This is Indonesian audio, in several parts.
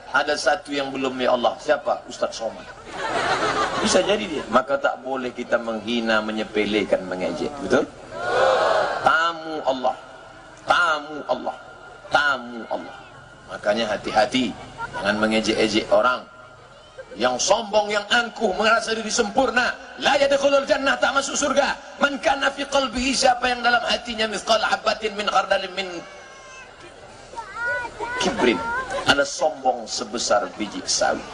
ada satu yang belum, ya Allah. Siapa? Ustaz Somad. Bisa jadi dia. Maka tak boleh kita menghina, menyepelekan, mengejek. Betul? Tamu Allah, tamu Allah, tamu Allah. Makanya hati-hati, jangan mengejek-ejek orang. Yang sombong, yang angkuh, merasa diri sempurna, la yadkhulul jannah, tak masuk surga. Man kana fi qalbihi, siapa yang dalam hatinya mithqal habatin min khardalin min kibrin, ada sombong sebesar biji sawi.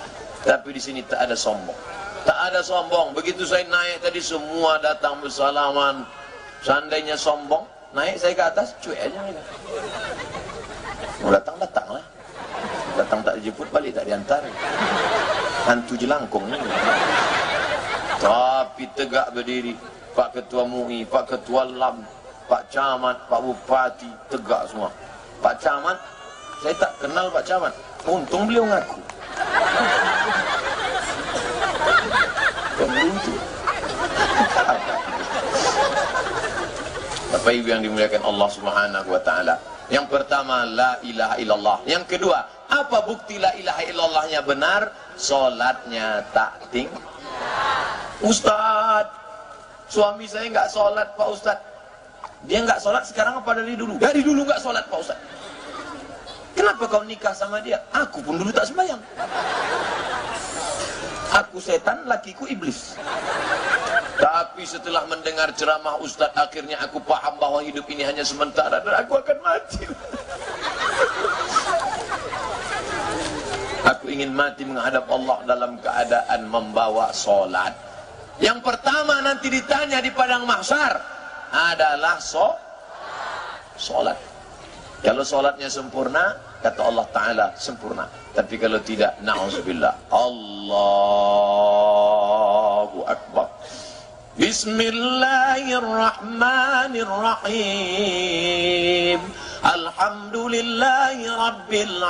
Tapi di sini tak ada sombong. Tak ada sombong. Begitu saya naik tadi, semua datang bersalaman. Seandainya sombong, naik saya ke atas, cuek aja mereka. Mau datang-datang lah. Datang tak dijemput, balik tak diantar. Hantu jelangkung ini. Tapi tegak berdiri. Pak Ketua MUI, Pak Ketua LAM, Pak Camat, Pak Bupati, tegak semua. Pak Camat, saya tak kenal Pak Camat. Untung beliau ngaku. Beruntung. Bapak Ibu yang dimuliakan Allah Subhanahu wa taala. Yang pertama, la ilaha illallah. Yang kedua, apa bukti la ilaha illallahnya benar? Salatnya tak tinggal. Ustaz, suami saya nggak sholat Pak Ustaz. Dia nggak sholat sekarang apa dari dulu? Dari dulu nggak sholat Pak Ustaz. Kenapa kau nikah sama dia? Aku pun dulu tak sembahyang. Aku setan, lakiku iblis. Tapi setelah mendengar ceramah Ustaz, akhirnya aku paham bahwa hidup ini hanya sementara dan aku akan mati. Aku ingin mati menghadap Allah dalam keadaan membawa sholat. Yang pertama nanti ditanya di padang mahsyar adalah sholat. Kalau sholatnya sempurna, kata Allah Ta'ala, sempurna. Tapi kalau tidak, na'udzubillah. Allahu Akbar. Bismillahirrahmanirrahim. Alhamdulillahi Rabbil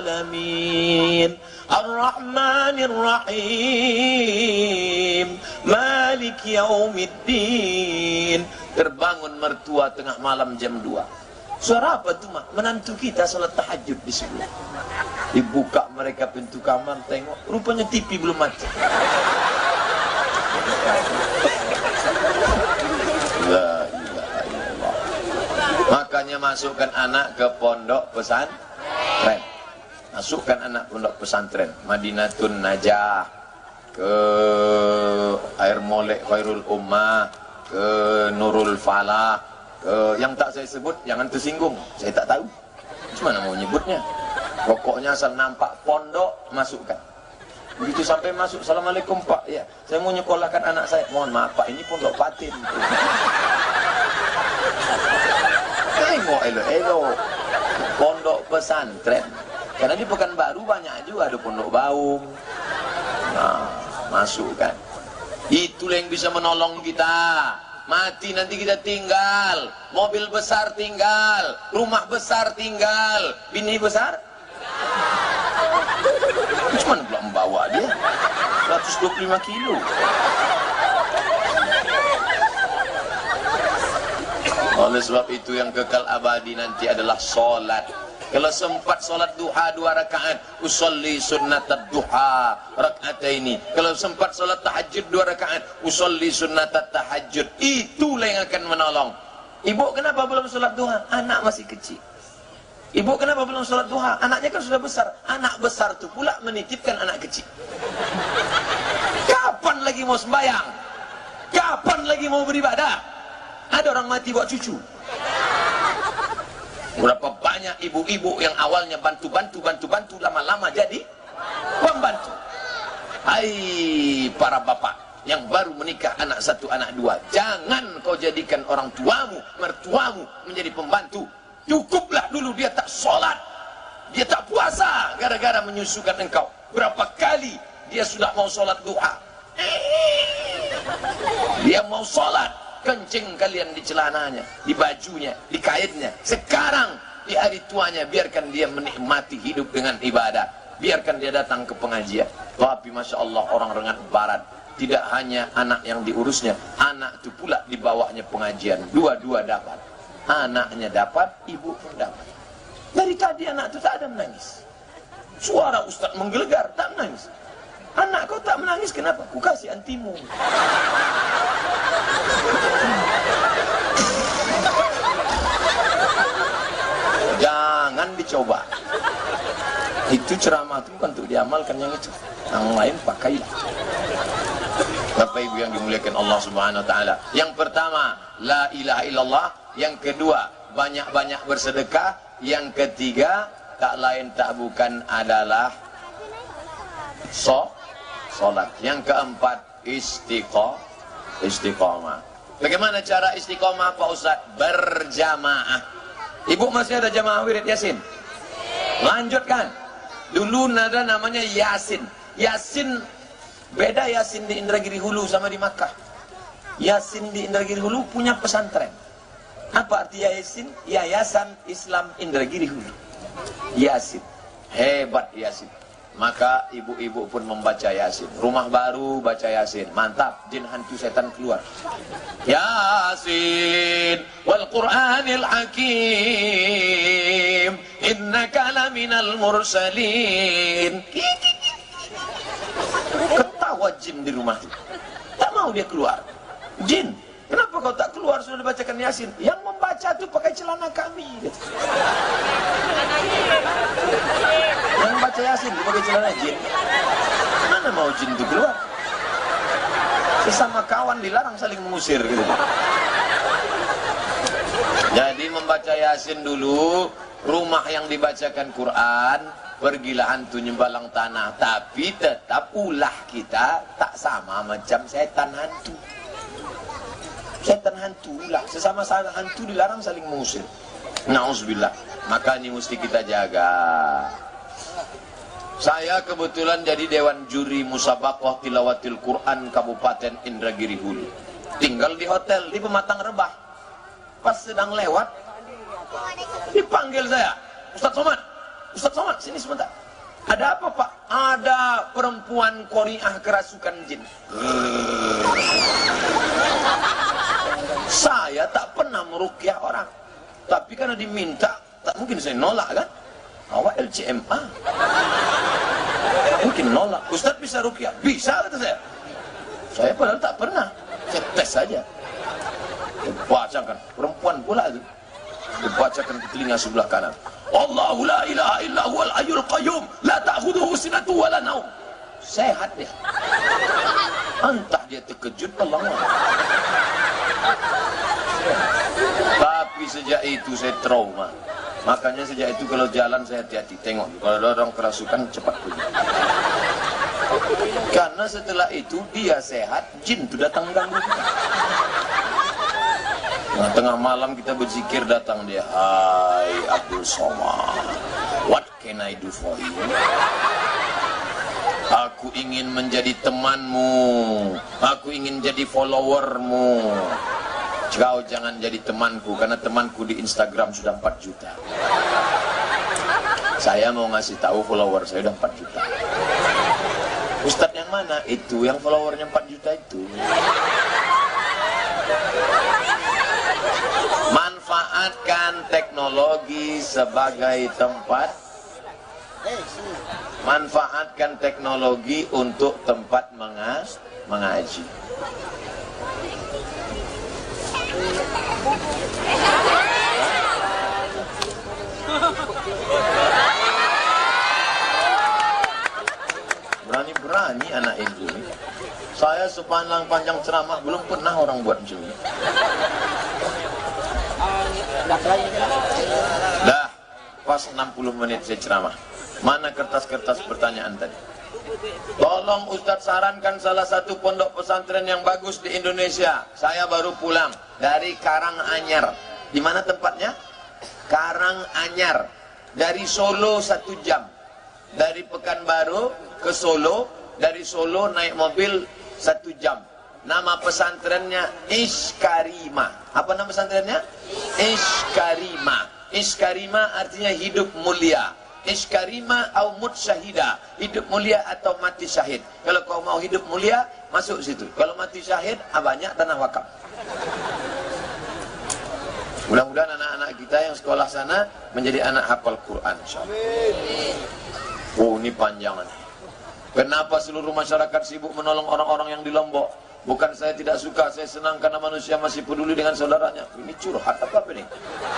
Alamin. Ar-Rahmanir-Rahim. Malik Yaumiddin. Terbangun mertua tengah malam jam 2. Suara apa tu mak? Menantu kita salat tahajud di sebelah. Dibuka mereka pintu kamar, tengok, rupanya TV belum mati. La ilaha illallah. Makanya masukkan anak ke pondok pesantren. Masukkan anak pondok pesantren Madinatun Najah, ke Air Molek Khairul Ummah, ke Nurul Falah, ke yang tak saya sebut jangan tersinggung, saya tak tahu gimana mau nyebutnya. Pokoknya asal nampak pondok masukkan. Begitu sampai masuk, Assalamualaikum Pak, ya saya mau nyekolahkan anak saya. Mohon maaf Pak, ini pondok patin. Tengok elo-elo, pondok pesantren. Karena di Pekanbaru banyak juga ada pondok Baung. Nah, masukkan. Itulah yang bisa menolong kita. Mati nanti kita tinggal, mobil besar tinggal, rumah besar tinggal, bini besar. Cuman belum membawa dia 125 kilo. Oleh sebab itu yang kekal abadi nanti adalah solat. Kalau sempat solat duha 2 rakaat, usolli sunnatat duha rakataini. Kalau sempat solat tahajud 2 rakaat, usolli sunnatat tahajud. Itulah yang akan menolong. Ibu kenapa belum solat duha? Anak masih kecil. Ibu kenapa belum sholat duha? Anaknya kan sudah besar. Anak besar itu pula menitipkan anak kecil. Kapan lagi mau sembahyang? Kapan lagi mau beribadah? Ada orang mati buat cucu. Berapa banyak ibu-ibu yang awalnya bantu, lama-lama jadi pembantu. Hai para bapak yang baru menikah, anak 1, anak 2, jangan kau jadikan orang tuamu, mertuamu menjadi pembantu. Cukuplah dulu dia tak sholat, dia tak puasa gara-gara menyusukan engkau. Berapa kali dia sudah mau sholat duha, dia mau sholat, kencing kalian di celananya, di bajunya, di kainnya. Sekarang di hari tuanya biarkan dia menikmati hidup dengan ibadah, biarkan dia datang ke pengajian. Tapi Masya Allah, orang Rengat Barat tidak hanya anak yang diurusnya, anak itu pula di bawahnya pengajian, dua-dua dapat. Anaknya dapat, ibu pun dapat. Dari tadi anak itu tak ada menangis. Suara Ustaz menggelegar, tak menangis. Anak kau tak menangis, kenapa? Ku kasih antimu. Jangan dicoba. Itu ceramah itu bukan untuk diamalkan, yang itu. Yang lain pakailah. Bapak Ibu yang dimuliakan Allah Subhanahu wa taala. Yang pertama, la ilaha illallah. Yang kedua, banyak-banyak bersedekah. Yang ketiga, tak lain tak bukan adalah salat. Yang keempat, istiqomah. Bagaimana cara istiqomah Pak Ustaz? Berjamaah. Ibu masih ada jamaah wirid Yasin? Lanjutkan. Dulu ada namanya Yasin. Yasin beda, Yasin di Indragiri Hulu sama di Makkah. Yasin di Indragiri Hulu punya pesantren. Apa arti Yasin? Yayasan Islam Indragiri Hulu. Yasin. Hebat Yasin. Maka ibu-ibu pun membaca Yasin. Rumah baru baca Yasin. Mantap, jin hantu setan keluar. Yasin wal Qur'anil Hakim innaka laminal mursalin. Ketawa jin di rumah. Tak mau dia keluar. Jin, kenapa kau tak keluar, sudah dibacakan Yasin? Yang membaca itu pakai celana kami. Yang baca Yasin pakai celana jin. Mana mau jin itu keluar? Sesama kawan dilarang saling mengusir gitu. Jadi membaca Yasin dulu, rumah yang dibacakan Quran, pergilah hantu nyembalang tanah. Tapi tetap ulah kita tak sama macam setan hantu. Setan hantu ulah, sesama hantu dilarang saling mengusir. Na'udzubillah. Maka ini mesti kita jaga. Saya kebetulan jadi Dewan Juri Musabaqah Tilawatil Quran Kabupaten Indragiri Hulu. Tinggal di hotel di Pematang Rebah. Pas sedang lewat, dipanggil saya, Ustaz Somad, sini sebentar. Ada apa Pak? Ada perempuan Qori'ah kerasukan jin. Saya tak pernah meruqyah orang, tapi karena diminta, tak mungkin saya nolak kan? Awak LCMA, mungkin nolak. Ustaz bisa ruqyah? Bisa, kata saya. Saya padahal tak pernah, saya tes saja. Dibacakan, perempuan pula itu. Dibacakan ke telinga sebelah kanan. Allahu la ilaha illa huwal hayyul qayyum la ta'khudhuhu sinatun wa la naum. Sehat dia. Entah dia terkejut Allah. Tapi sejak itu saya trauma. Makanya sejak itu kalau jalan saya hati-hati, tengok. Kalau ada orang kerasukan cepat pulang. Karena setelah itu dia sehat, jin itu datang ganggu kita. Nah, tengah malam kita berzikir, datang dia. Hai Abdul Somad, what can I do for you? Aku ingin menjadi temanmu. Aku ingin jadi followermu. Kau jangan jadi temanku, karena temanku di Instagram sudah 4 juta. Saya mau ngasih tahu follower saya sudah 4 juta. Ustadz yang mana? Itu yang followernya 4 juta itu. Manfaatkan teknologi sebagai tempat. Manfaatkan teknologi untuk tempat mengaji. Berani-berani anak itu. Saya sepanjang ceramah belum pernah orang buat macam ini. Dah, pas 60 menit saya ceramah. Mana kertas-kertas pertanyaan tadi? Tolong Ustadz sarankan salah satu pondok pesantren yang bagus di Indonesia. Saya baru pulang dari Karanganyar. Di mana tempatnya? Karanganyar. Dari Solo 1 jam. Dari Pekanbaru ke Solo. Dari Solo naik mobil 1 jam. Nama pesantrennya Ishkarima. Apa nama pesantrennya? Ishkarima. Ishkarima artinya hidup mulia. Ishkarima au mut syahida, hidup mulia atau mati syahid. Kalau kau mau hidup mulia, masuk situ. Kalau mati syahid, banyak tanah wakaf. Mudah-mudahan anak-anak kita yang sekolah sana menjadi anak hafal Quran, insyaallah. Oh, ini panjangan. Kenapa seluruh masyarakat sibuk menolong orang-orang yang di Lombok? Bukan saya tidak suka, saya senang karena manusia masih peduli dengan saudaranya. Ini curhat apa ini?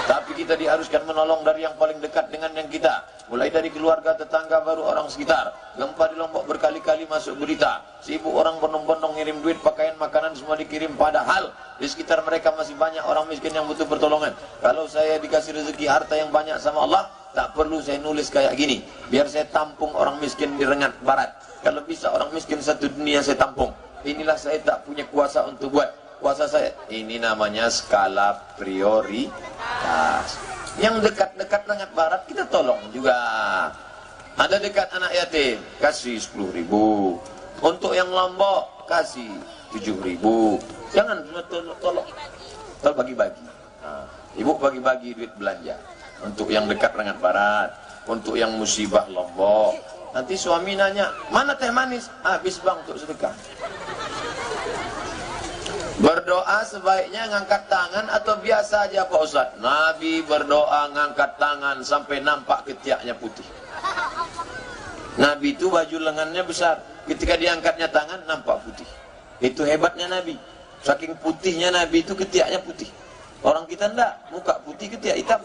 Tapi kita diharuskan menolong dari yang paling dekat dengan yang kita. Mulai dari keluarga, tetangga, baru orang sekitar. Gempa di Lombok berkali-kali masuk berita. Sibuk orang bondong-bondong ngirim duit, pakaian, makanan semua dikirim. Padahal di sekitar mereka masih banyak orang miskin yang butuh pertolongan. Kalau saya dikasih rezeki harta yang banyak sama Allah, tak perlu saya nulis kayak gini. Biar saya tampung orang miskin di Rengat Barat. Kalau bisa orang miskin satu dunia saya tampung. Inilah saya tak punya kuasa untuk buat. Kuasa saya, ini namanya skala prioritas. Yang dekat-dekat Rengat Barat kita tolong juga. Ada dekat anak yatim, kasih 10.000. Untuk yang Lombok, kasih 7.000. Jangan tolong. Tolong bagi-bagi. Nah, ibu bagi-bagi duit belanja. Untuk yang dekat Rengat Barat, untuk yang musibah Lombok. Nanti suami nanya, mana teh manis? Habis bang untuk sedekah. Berdoa sebaiknya ngangkat tangan atau biasa aja Pak Ustaz? Nabi berdoa ngangkat tangan sampai nampak ketiaknya putih. Nabi itu baju lengannya besar. Ketika diangkatnya tangan nampak putih. Itu hebatnya Nabi. Saking putihnya Nabi itu ketiaknya putih. Orang kita enggak, muka putih ketiak hitam.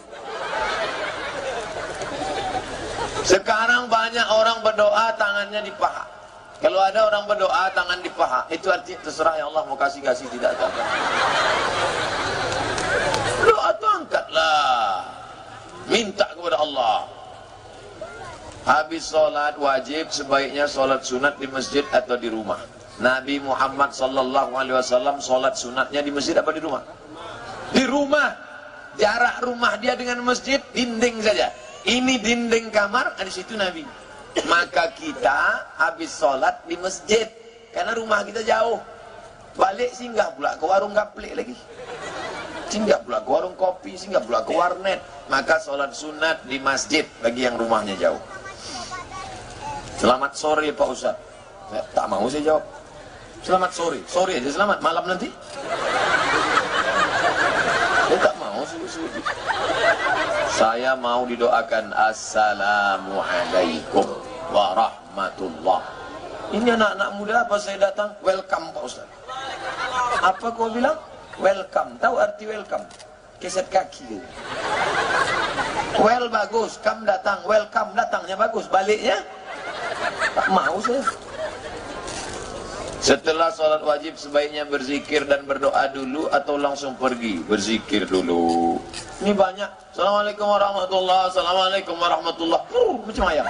Sekarang banyak orang berdoa tangannya di paha. Kalau ada orang berdoa tangan di paha, itu artinya terserah ya Allah mau kasih-kasih tidak ada. Doa tu angkatlah. Minta kepada Allah. Habis sholat wajib sebaiknya sholat sunat di masjid atau di rumah. Nabi Muhammad SAW sholat sunatnya di masjid apa di rumah? Di rumah. Jarak rumah dia dengan masjid dinding saja. Ini dinding kamar, di situ Nabi. Maka kita habis sholat di masjid karena rumah kita jauh. Balik singgah pula ke warung gaplek lagi. Singgah pula ke warung kopi, singgah pula ke warnet. Maka sholat sunat di masjid bagi yang rumahnya jauh. Selamat sore Pak Ustaz. Tak mau saya jawab. Selamat sore. Sore aja selamat. Malam nanti. Saya tak mau subuh-subuh. Saya mau didoakan Assalamualaikum warahmatullah. Ini anak-anak muda apa saya datang? Welcome Pak Ustaz. Apa kau bilang? Welcome. Tahu arti welcome? Keset kaki. Well bagus, come datang. Welcome datangnya bagus. Baliknya? Tak mau saya. Setelah sholat wajib sebaiknya berzikir dan berdoa dulu atau langsung pergi? Berzikir dulu. Ini banyak. Assalamualaikum warahmatullah. Assalamualaikum warahmatullah. Macam ayam.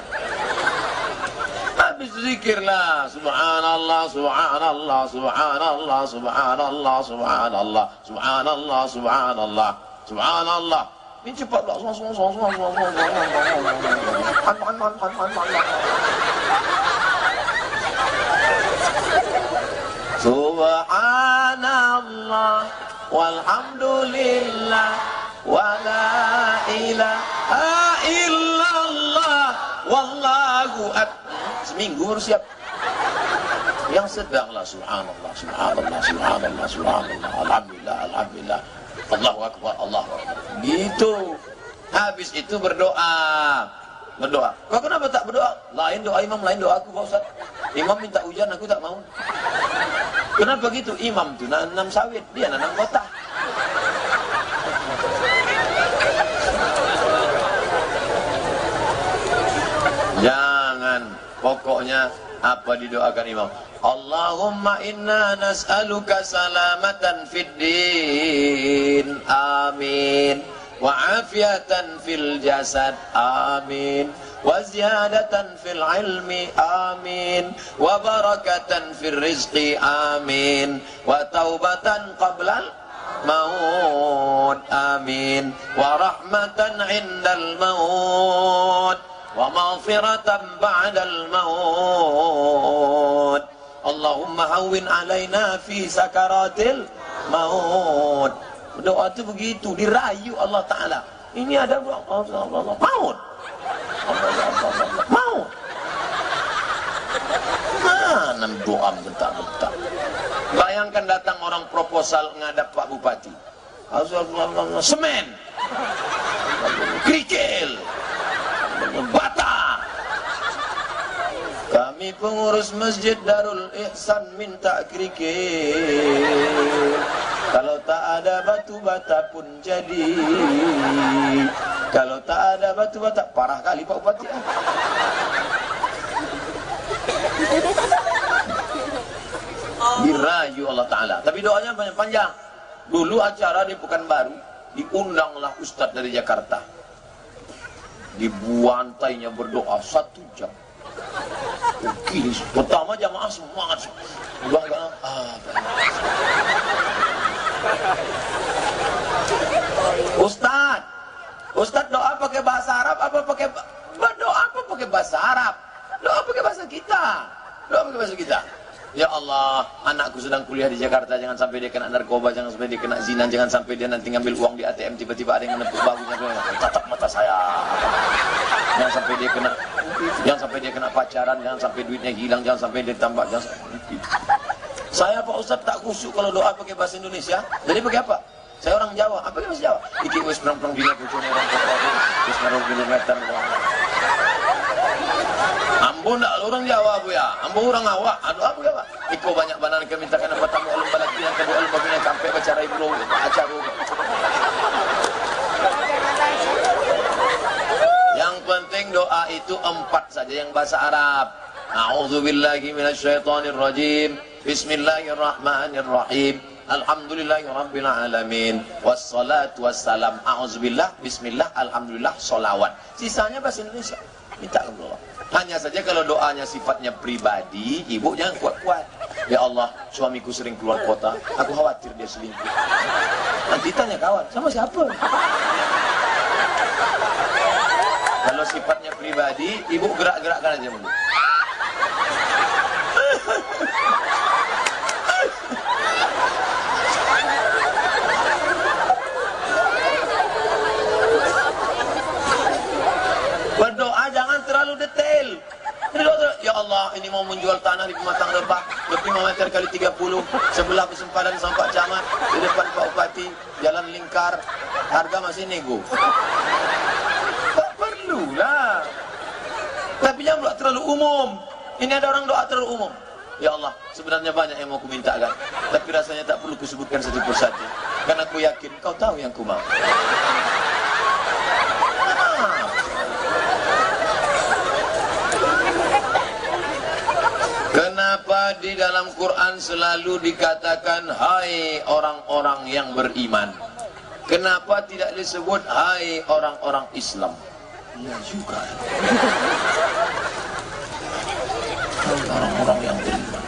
Habis zikirlah. Subhanallah, subhanallah, subhanallah, subhanallah, subhanallah, subhanallah, subhanallah, subhanallah. Ini cepatlah. Subhanallah walhamdulillah wa la ilaha illallah wallahu akbar. Seminggu harus siap. Yang sedanglah subhanallah, subhanallah, subhanallah, subhanallah, alhamdulillah, alhamdulillah, Allahu akbar, Allahu akbar. Gitu. Habis itu berdoa. Berdoa. Kau kenapa tak berdoa? Lain doa imam, lain doa aku Pak Ustaz. Imam minta hujan, aku tak mau. Kenapa gitu? Imam tu nanam sawit, dia nanam kota. Jangan. Pokoknya apa didoakan imam? Allahumma inna nas'aluka salamatan fid din. Amin. Wa afiatan fil jasad. Amin. Wa ziyadatan fil ilmi. Amin. Wa barakatan fil rizqi. Amin. Wa taubatan qablal maut. Amin. Wa rahmatan indal maut. Wa maghfiratan ba'dal maut. Allahumma hawwin alaina fi sakaratil maut. Doa itu begitu, dirayu Allah Ta'ala. Ini ada Allah, maut. Maut. Mana doa bentak-bentak. Bayangkan datang orang proposal ngadap Pak Bupati. Semen. Kerikil. Bata. Kami pengurus Masjid Darul Ihsan minta kerikil. Kalau tak ada batu bata pun jadi. Kalau tak ada batu bata, parah kali Pak Bupati. Dirayu Allah Ta'ala. Tapi doanya banyak panjang. Dulu acara di Pekanbaru, diundanglah Ustadz dari Jakarta. Dibuantainya berdoa 1 jam. Oke, pertama jamaah semangat. Ustadz doa pakai bahasa Arab apa pakai doa apa pakai bahasa Arab? Doa pakai bahasa kita. Doa pakai bahasa kita. Ya Allah, anakku sedang kuliah di Jakarta, jangan sampai dia kena narkoba, jangan sampai dia kena zina, jangan sampai dia nanti ngambil uang di ATM tiba-tiba ada yang menepuk bahunya, tatap mata saya. Jangan sampai dia kena pacaran, jangan sampai duitnya hilang, jangan sampai dia tambah, jangan sampai. Saya Pak Ustadz tak khusyuk kalau doa pakai bahasa Indonesia. Jadi pakai apa? Saya orang Jawa. Apa bahasa Jawa? Iki wis perang-perang dina bojone orang kota, wis naruh kilometer. Ambo ndak orang Jawa Bu ya. Ambo orang awak. Aduh apa ya Pak? Iko banyak banan ke minta kana patamu alim balaki yang kedua alim babina sampai acara ibro acara. Yang penting doa itu 4 saja yang bahasa Arab. A'udzubillahi minasyaitonirrajim. Bismillahirrahmanirrahim. Alhamdulillahirabbil alamin. Wassalatu wassalam. A'udzubillah, bismillah, alhamdulillah, sholawat. Sisanya bahasa Indonesia. Minta ke Allah. Hanya saja kalau doanya sifatnya pribadi, ibu jangan kuat-kuat. Ya Allah, suamiku sering keluar kota, aku khawatir dia selingkuh. Nanti tanya kawan, sama siapa? Kalau sifatnya pribadi, ibu gerak-gerakkan aja dulu. Berdoa jangan terlalu detail. Ya Allah, ini mau menjual tanah di Pematang Lebak 25 meter kali 30, sebelah persempadan sampai camat, di depan Pak Bupati, jalan lingkar, harga masih nego. Tak perlulah. Tapi jangan pula terlalu umum. Ini ada orang doa terlalu umum. Ya Allah, sebenarnya banyak yang mau kumintakan, tapi rasanya tak perlu kusebutkan satu persatu, karena aku yakin kau tahu yang ku mau. Kenapa di dalam Quran selalu dikatakan hai orang-orang yang beriman? Kenapa tidak disebut hai orang-orang Islam? Ya juga. Orang-orang yang beriman.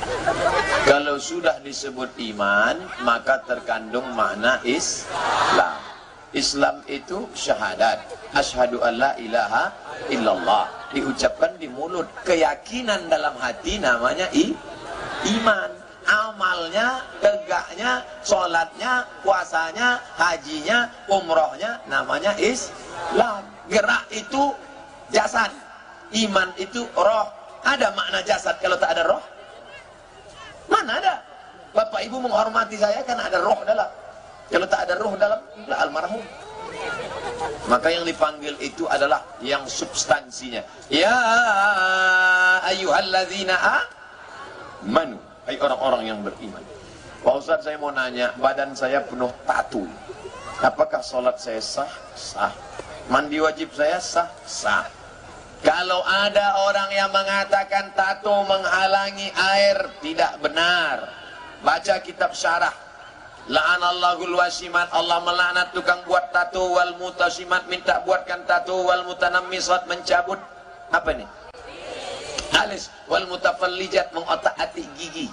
Kalau sudah disebut iman, maka terkandung makna Islam. Islam itu syahadat, asyhadu alla ilaha illallah, diucapkan di mulut, keyakinan dalam hati namanya iman, amalnya, tegaknya, sholatnya, puasanya, hajinya, umrohnya namanya Islam. Gerak itu jasad, iman itu roh. Ada makna jasad kalau tak ada roh? Mana ada? Bapak ibu menghormati saya karena ada roh dalam. Kalau tak ada roh dalam, almarhum. Maka yang dipanggil itu adalah yang substansinya. Ya ayyuhalladzina amanu, hai orang-orang yang beriman. Pak Ustaz, saya mau nanya, badan saya penuh tato. Apakah sholat saya sah? Sah. Mandi wajib saya sah? Sah. Kalau ada orang yang mengatakan tato menghalangi air, tidak benar. Baca kitab syarah. La'anallahul wasimat, Allah melaknat tukang buat tato, wal mutasimat, minta buatkan tato, wal mutanammisat, mencabut apa ini? Alis, wal mutafallijat, mengotak-atik gigi,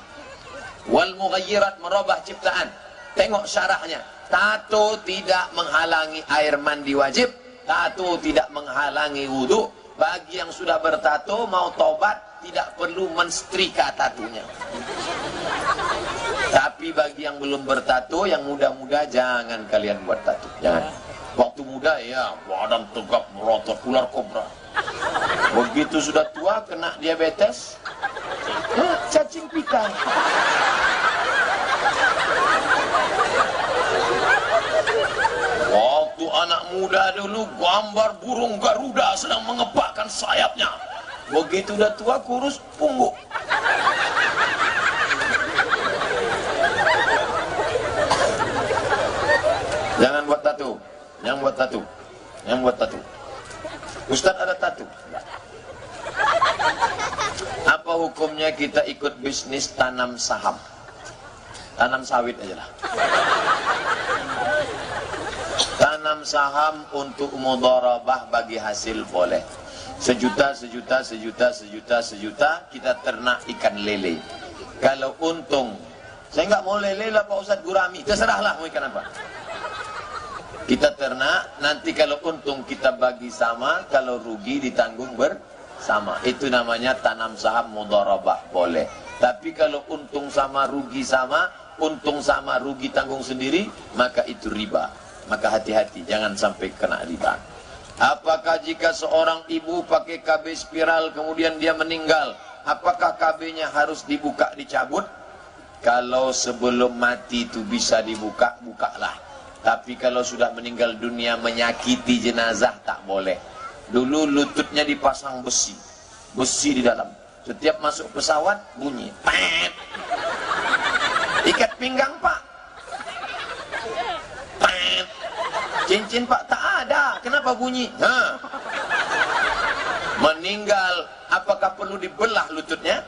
wal mughayyirat, merubah ciptaan. Tengok syarahnya. Tato tidak menghalangi air mandi wajib, tato tidak menghalangi wudu. Bagi yang sudah bertato mau tobat tidak perlu menstrika tatunya. Tapi bagi yang belum bertato, yang muda-muda, jangan kalian buat tato. Jangan. Waktu muda ya badan tegap merotot ular kobra. Begitu sudah tua kena diabetes, cacing pika. Waktu anak muda dulu gambar burung Garuda sedang mengepakkan sayapnya. Begitu udah tua kurus pungguk. Jangan buat tato. Yang buat tato. Yang buat tato. Ustaz ada tato? Enggak. Apa hukumnya kita ikut bisnis tanam saham? Tanam sawit aja lah. Tanam saham untuk mudharabah bagi hasil boleh. Sejuta kita ternak ikan lele. Kalau untung, saya nggak mau lele lah Pak Ustaz, gurami, terserahlah mau ikan apa. Kita ternak, nanti kalau untung kita bagi sama, kalau rugi ditanggung bersama. Itu namanya tanam saham mudharabah, boleh. Tapi kalau untung sama rugi sama, untung sama rugi tanggung sendiri, maka itu riba. Maka hati-hati, jangan sampai kena riba. Apakah jika seorang ibu pakai KB spiral kemudian dia meninggal, apakah KB-nya harus dibuka, dicabut? Kalau sebelum mati itu bisa dibuka, bukalah. Tapi kalau sudah meninggal dunia menyakiti jenazah, tak boleh. Dulu lututnya dipasang besi di dalam. Setiap masuk pesawat bunyi, pet. Ikat pinggang Pak, pet. Cincin Pak, tak ada. Kenapa bunyi? Meninggal, apakah perlu dibelah lututnya?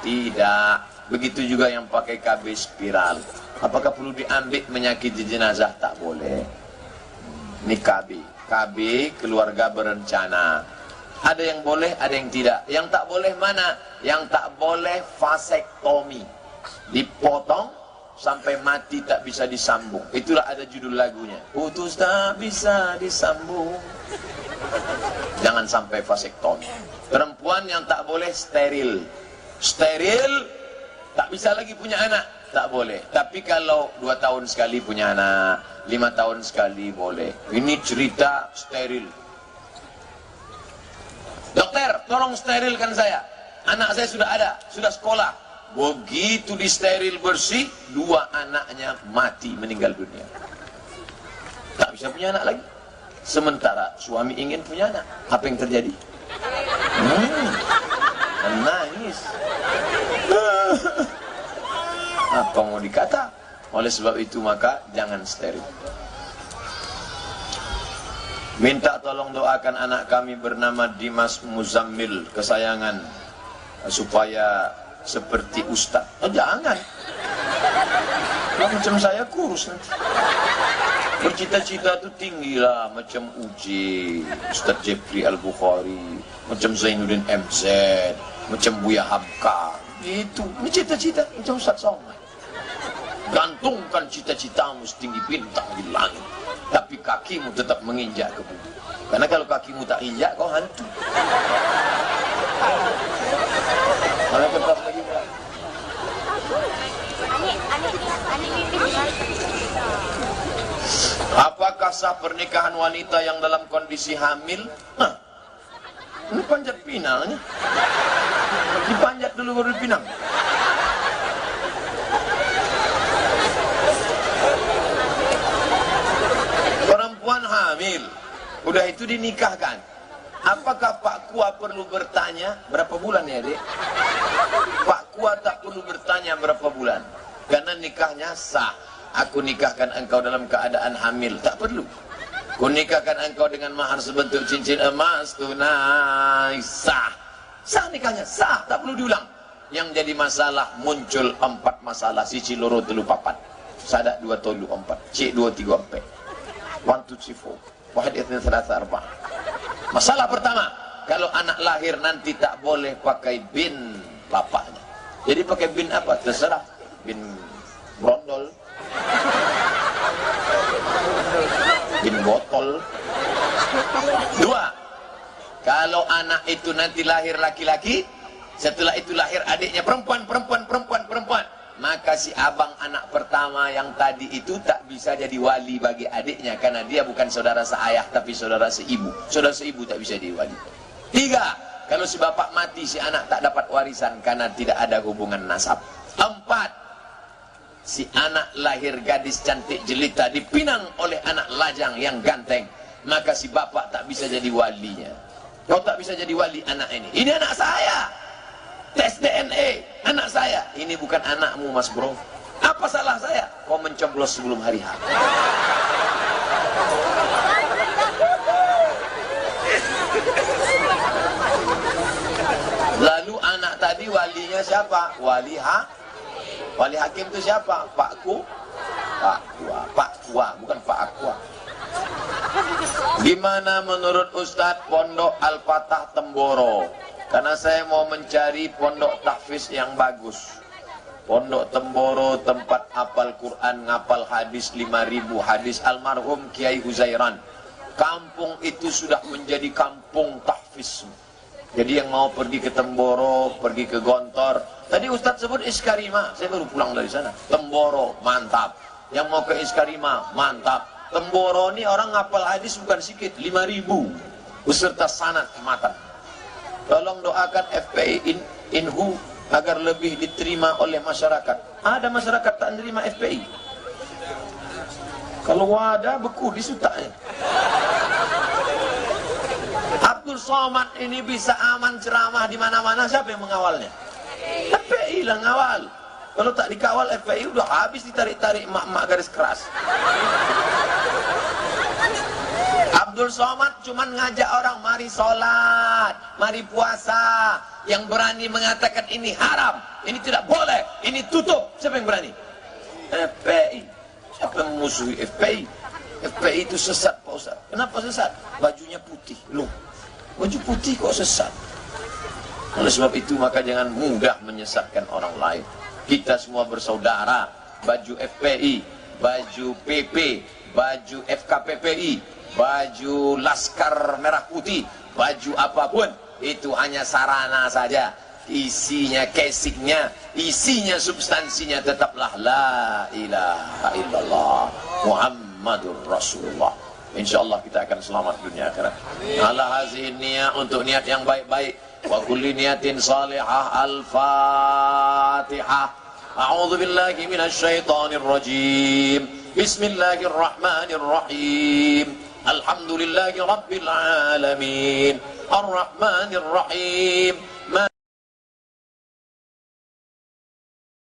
Tidak. Begitu juga yang pakai KB spiral. Apakah perlu diambil menyakiti jenazah? Tak boleh. Ini KB. KB keluarga berencana. Ada yang boleh, ada yang tidak. Yang tak boleh mana? Yang tak boleh vasektomi. Dipotong sampai mati tak bisa disambung. Itulah ada judul lagunya. Putus tak bisa disambung. Jangan sampai vasektomi. Perempuan yang tak boleh steril. Steril, tak bisa lagi punya anak. Tak boleh. Tapi kalau 2 tahun sekali punya anak, 5 tahun sekali boleh. Ini cerita steril. Dokter, tolong sterilkan saya. Anak saya sudah ada, sudah sekolah. Begitu disteril bersih, 2 anaknya mati, meninggal dunia. Tak bisa punya anak lagi. Sementara suami ingin punya anak. Apa yang terjadi? Menangis. Apa mau dikata? Oleh sebab itu maka jangan steril. Minta tolong doakan anak kami bernama Dimas Muzammil, kesayangan, supaya seperti Ustaz. Oh, jangan. Macam saya kurus nanti. Bercita-cita itu tinggi lah, macam Uji, Ustaz Jeffrey Al-Bukhari, macam Zainuddin MZ, macam Buya Hamka. Itu, ini cita-cita macam Ustaz Somad. Gantungkan cita-citamu setinggi bintang di langit, tapi kakimu tetap menginjak ke bumi. Karena kalau kakimu tak injak, kau hantu. Mana tetap lagi? Apakah sah pernikahan wanita yang dalam kondisi hamil? Ini panjat pinangnya. Dipanjat dulu baru dipinang. Perempuan hamil, udah itu dinikahkan. Apakah Pak Kua perlu bertanya berapa bulan ya, Dek? Pak Kua tak perlu bertanya berapa bulan, karena nikahnya sah. Aku nikahkan engkau dalam keadaan hamil, tak perlu. Ku nikahkan engkau dengan mahar sebentuk cincin emas tunai, sah. Sah nikahnya, sah, tak perlu diulang. Yang jadi masalah muncul 4 masalah, siji loro telu papat. Sadak 2 tolu 4, cik 2 3 4. 1 2 3 4. Wahid itsnain tsalatsa arba'. Masalah pertama, kalau anak lahir nanti tak boleh pakai bin bapaknya. Jadi pakai bin apa? Terserah. Bin brondol, bin botol. 2, kalau anak itu nanti lahir laki-laki, setelah itu lahir adiknya perempuan, maka si abang anak pertama yang tadi itu tak bisa jadi wali bagi adiknya, karena dia bukan saudara seayah tapi saudara seibu. Saudara seibu tak bisa jadi wali. 3, kalau si bapak mati, si anak tak dapat warisan karena tidak ada hubungan nasab. 4, si anak lahir gadis cantik jelita dipinang oleh anak lajang yang ganteng, maka si bapak tak bisa jadi walinya. Kau tak bisa jadi wali anak ini. Ini anak saya. Tes DNA, anak saya. Ini bukan anakmu, Mas Bro. Apa salah saya? Kau mencoblos sebelum hari H. Lalu anak tadi walinya siapa? Wali hakim itu siapa? Pak Kua, bukan Pak Aqua. Gimana menurut Ustadz pondok Al-Fatah Temboro? Karena saya mau mencari pondok tahfiz yang bagus. Pondok Temboro tempat hafal Quran, ngapal hadis 5.000 hadis almarhum Kiai Huzairan. Kampung itu sudah menjadi kampung tahfiz. Jadi yang mau pergi ke Temboro, pergi ke Gontor. Tadi Ustadz sebut Iskarima, saya baru pulang dari sana. Temboro, mantap. Yang mau ke Iskarima, mantap. Temboro ini orang ngapal hadis bukan sedikit, 5.000 beserta sanad matan. Tolong doakan FPI Inhu agar lebih diterima oleh masyarakat. Ada masyarakat tak menerima FPI. Kalau ada beku di sutaknya. Abdul Somad ini bisa aman ceramah di mana-mana, siapa yang mengawalnya? FPI lah ngawal. Kalau tak dikawal FPI udah habis ditarik-tarik mak-mak garis keras. Abdul Somad cuman ngajak orang mari sholat, mari puasa. Yang berani mengatakan ini haram, ini tidak boleh, ini tutup. Siapa yang berani? FPI. Siapa yang memusuhi FPI? FPI itu sesat Pak Ustaz. Kenapa sesat? Bajunya putih. Loh, baju putih kok sesat? Oleh sebab itu maka jangan mudah menyesatkan orang lain. Kita semua bersaudara. Baju FPI, baju PP, baju FKPPI, baju Laskar Merah Putih, baju apapun itu hanya sarana saja. Isinya, casingnya, isinya, substansinya tetaplah la ilaha illallah Muhammadur Rasulullah. InsyaAllah kita akan selamat dunia akhirat. Ala hazihin niyah, untuk niat yang baik-baik. Wa kulli niyatin salihah. Al-Fatihah. A'udzu billahi minasy syaithanir rajim. Bismillahirrahmanirrahim. Alhamdulillahi rabbil alamin. Ar-Rahmanir Rahim.